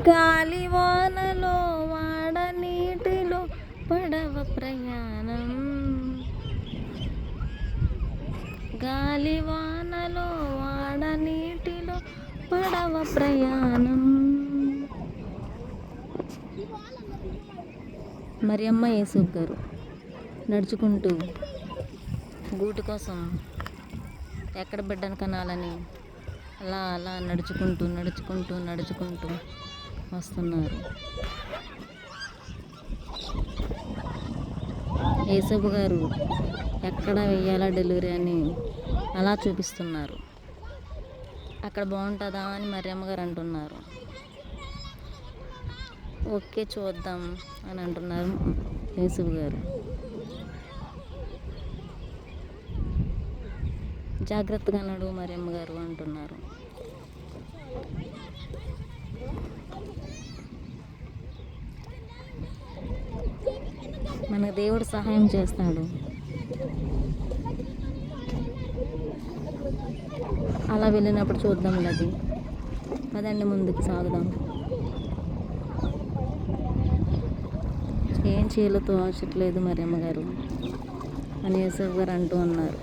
గాలివానలో వాడ నీటిలో పడవ ప్రయాణం. గాలివానలో వాడ నీటిలో పడవ ప్రయాణం. మరియమ్మ యేసూబ్ గారు నడుచుకుంటూ గూటి కోసం ఎక్కడ బిడ్డను కనాలని అలా అలా నడుచుకుంటూ నడుచుకుంటూ నడుచుకుంటూ వస్తున్నారు. యేసూబ్ గారు ఎక్కడ వెయ్యాలా డెలివరీ అని అలా చూపిస్తున్నారు. అక్కడ బాగుంటుందా అని మరియమ్మ గారు అంటున్నారు. ఓకే చూద్దాం అని అంటున్నారు యేసూబ్ గారు. జాగ్రత్తగా నడు మరియమ్మ గారు అంటున్నారు. మనకు దేవుడు సహాయం చేస్తాడు. అలా వెళ్ళినప్పుడు చూద్దాం. అది పదండి ముందుకు సాగుదాం. ఏం చేయాలో తోచట్లేదు మరియమ్మ గారు అని యేసూబ్ గారు అంటూ ఉన్నారు.